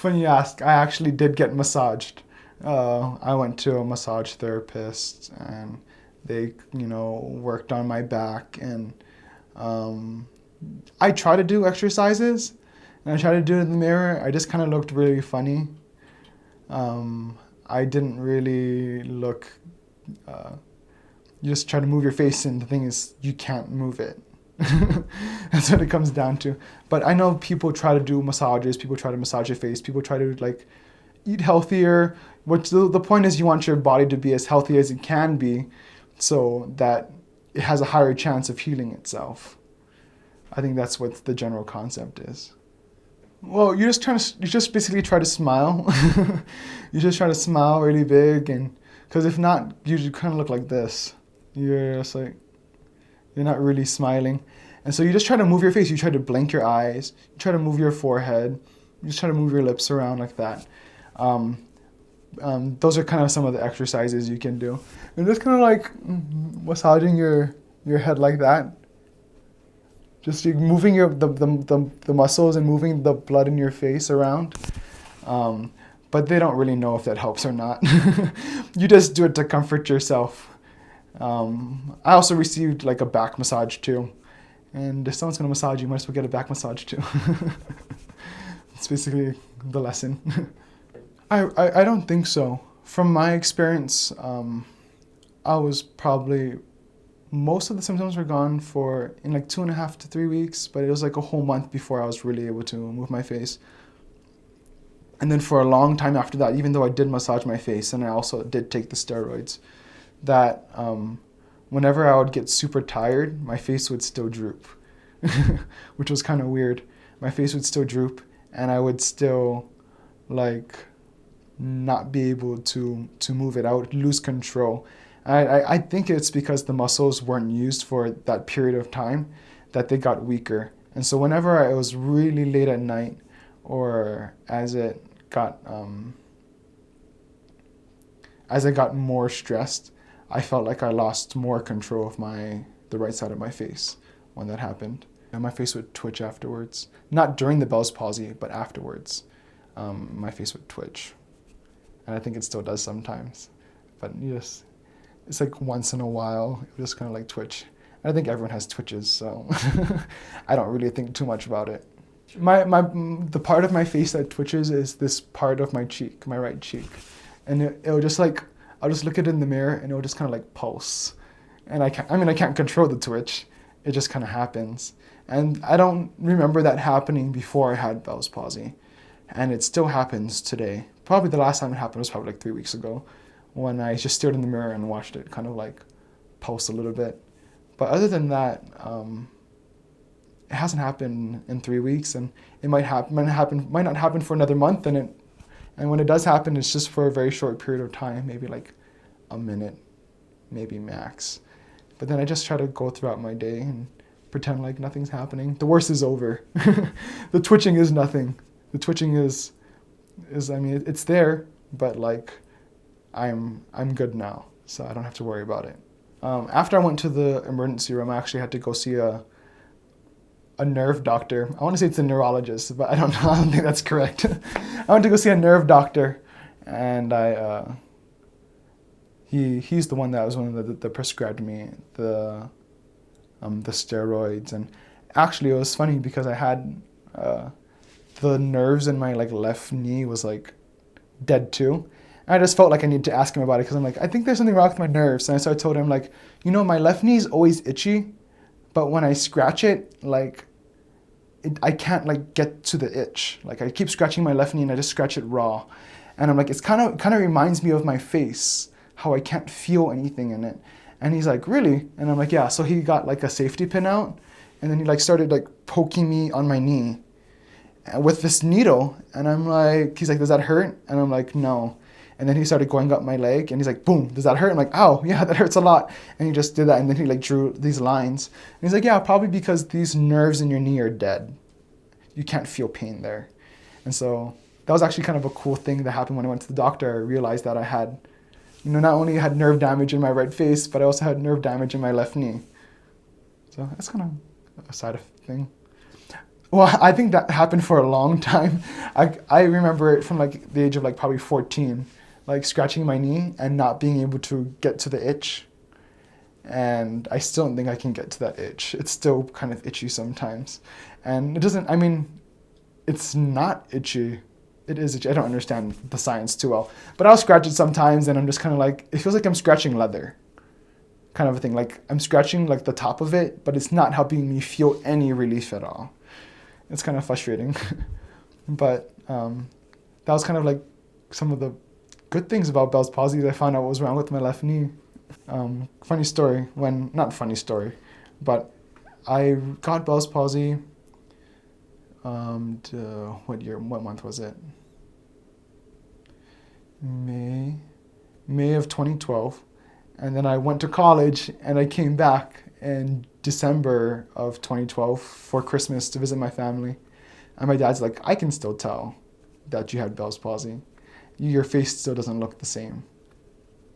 Funny you ask, I actually did get massaged. I went to a massage therapist and they, worked on my back and um, I try to do exercises and I try to do it in the mirror. I just kind of looked really funny. I didn't really look, you just try to move your face and the thing is you can't move it. That's what it comes down to. But I know people try to do massages, people try to massage your face, people try to like eat healthier, which the point is you want your body to be as healthy as it can be so that it has a higher chance of healing itself. I think that's what the general concept is. Well, you just basically try to smile. You just try to smile really big, and because if not, you kind of look like this. You're just like, you're not really smiling. And so you just try to move your face. You try to blink your eyes. You try to move your forehead. You just try to move your lips around like that. Those are kind of some of the exercises you can do. And just kind of like massaging your head like that. Just moving the muscles and moving the blood in your face around. But they don't really know if that helps or not. You just do it to comfort yourself. I also received like a back massage too. And if someone's going to massage you, might as well get a back massage too. It's basically the lesson. I don't think so. From my experience, I was probably, most of the symptoms were gone in like 2.5 to 3 weeks, but it was like a whole month before I was really able to move my face. And then for a long time after that, even though I did massage my face and I also did take the steroids, that whenever I would get super tired, my face would still droop, which was kind of weird. My face would still droop and I would still like not be able to move it. I would lose control. I think it's because the muscles weren't used for that period of time that they got weaker. And so whenever it was really late at night or as I got more stressed, I felt like I lost more control of the right side of my face when that happened. And my face would twitch afterwards. Not during the Bell's palsy, but afterwards. My face would twitch. And I think it still does sometimes. But it's like once in a while, it would just kind of like twitch. And I think everyone has twitches, so I don't really think too much about it. The part of my face that twitches is this part of my cheek, my right cheek. And it'll just like, I'll just look at it in the mirror and it'll just kind of like pulse. And I can't control the twitch. It just kind of happens. And I don't remember that happening before I had Bell's palsy. And it still happens today. Probably the last time it happened was probably like 3 weeks ago when I just stared in the mirror and watched it kind of like pulse a little bit. But other than that, it hasn't happened in 3 weeks, and it might not happen for another month, and when it does happen, it's just for a very short period of time, maybe like a minute, maybe max. But then I just try to go throughout my day and pretend like nothing's happening. The worst is over. The twitching is nothing. The twitching is I mean, it's there, but like I'm good now, so I don't have to worry about it. After I went to the emergency room, I actually had to go see a nerve doctor. I want to say it's a neurologist, but I don't know. I don't think that's correct. I went to go see a nerve doctor, and he's the one that prescribed me the steroids. And actually, it was funny because I had the nerves in my like left knee was like dead too. And I just felt like I needed to ask him about it because I'm like, I think there's something wrong with my nerves. And so I told him like, my left knee is always itchy, but when I scratch it, like I can't like get to the itch. Like I keep scratching my left knee and I just scratch it raw. And I'm like, it kind of reminds me of my face, how I can't feel anything in it. And he's like, really? And I'm like, yeah. So he got like a safety pin out and then he like started like poking me on my knee with this needle. And I'm like, he's like, does that hurt? And I'm like, no. And then he started going up my leg and he's like, boom, does that hurt? I'm like, ow, yeah, that hurts a lot. And he just did that. And then he like drew these lines. And he's like, yeah, probably because these nerves in your knee are dead. You can't feel pain there. And so that was actually kind of a cool thing that happened when I went to the doctor. I realized that I had, not only had nerve damage in my right face, but I also had nerve damage in my left knee. So that's kind of a side thing. Well, I think that happened for a long time. I remember it from like the age of like probably 14, like scratching my knee and not being able to get to the itch. And I still don't think I can get to that itch. It's still kind of itchy sometimes. And it doesn't, I mean, it's not itchy. It is itchy. I don't understand the science too well. But I'll scratch it sometimes and I'm just kind of like, it feels like I'm scratching leather kind of a thing. Like I'm scratching like the top of it, but it's not helping me feel any relief at all. It's kind of frustrating. But that was kind of like some of the good things about Bell's palsy that I found out what was wrong with my left knee. Funny story, not funny story, but I got Bell's palsy, what month was it? May, May of 2012. And then I went to college and I came back in December of 2012 for Christmas to visit my family. And my dad's like, I can still tell that you had Bell's palsy. Your face still doesn't look the same.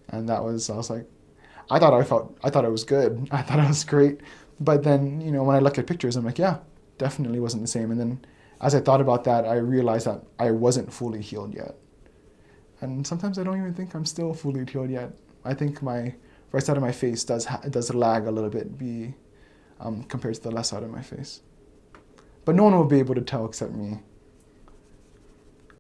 And I was like, I thought it was good. I thought it was great. But then, when I look at pictures, I'm like, yeah, definitely wasn't the same. And then as I thought about that, I realized that I wasn't fully healed yet. And sometimes I don't even think I'm still fully healed yet. I think my right side of my face does lag a little bit compared to the left side of my face. But no one will be able to tell except me.